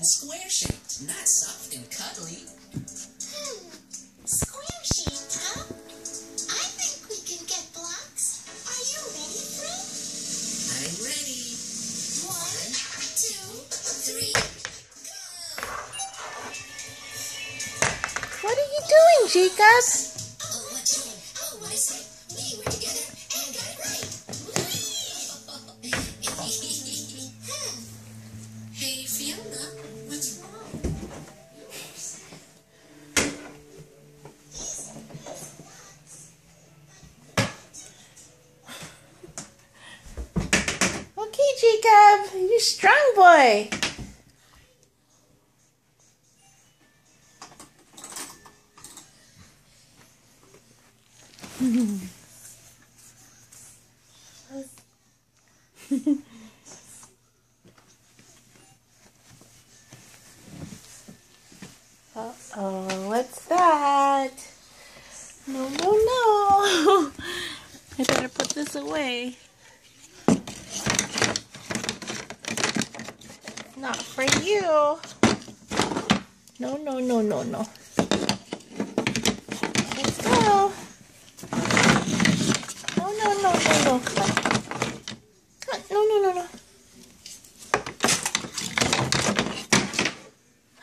Square-shaped, not soft and cuddly. Square-shaped, huh? I think we can get blocks. Are you ready, Fred? I'm ready. 1, 2, 3, go! What are you doing, Jacob? Oh, what you mean? Oh, what I say? We were together and got it right. Hey, Fiona, what's wrong? Okay, Jacob, you're strong boy. Uh-oh, what's that? No, no, no. I better put this away. Not for you. No, no, no, no, no. Let's go. No, no, no, no, no. Come on. Come on. No, no, no, no.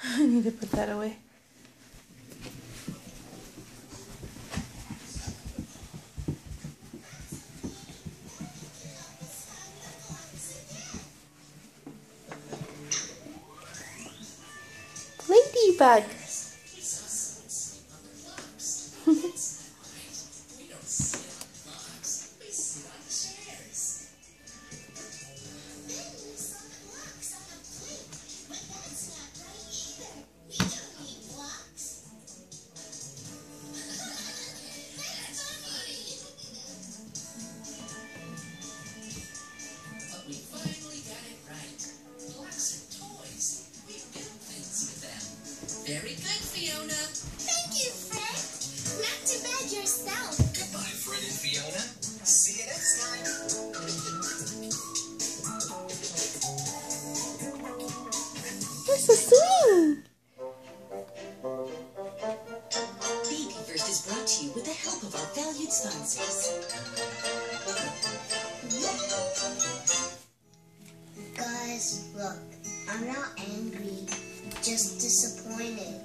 I need to put that away. Ladybug. We finally got it right. Blocks and toys. We build things with them. Very good, Fiona. Thank you, Fred. Not too bad yourself. Goodbye, Fred and Fiona. See you next time. Where's the swing? Baby First is brought to you with the help of our valued sponsors. Guys, look, I'm not angry, just disappointed.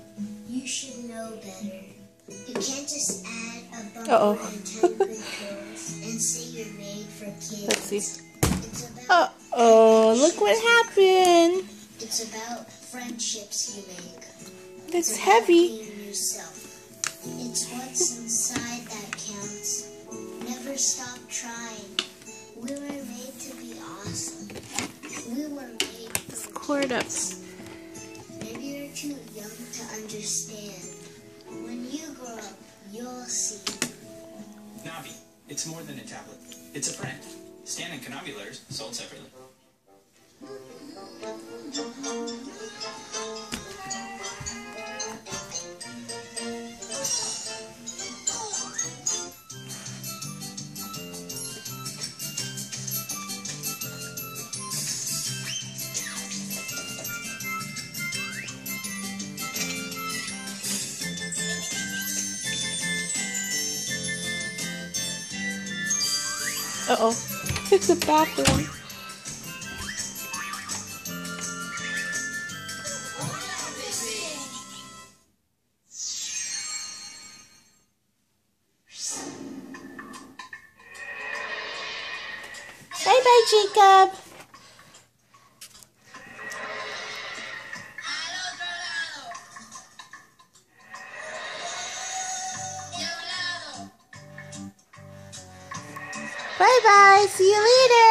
You should know better. You can't just add a Uh-oh. bumper and 10 good pills and say you're made for kids. Let's see. It's about Uh-oh, look what happened. It's about friendships you make. It's about heavy. being yourself. It's what's inside that counts. Never stop trying. We were made to be awesome. We were made for Cord up. kids. Maybe you're too young to understand. When you grow up, you'll see. Navi, it's more than a tablet. It's a friend. Stan and Kanavi letters sold separately. Uh-oh. It's a bathroom. Bye-bye, Jacob. Bye-bye. See you later.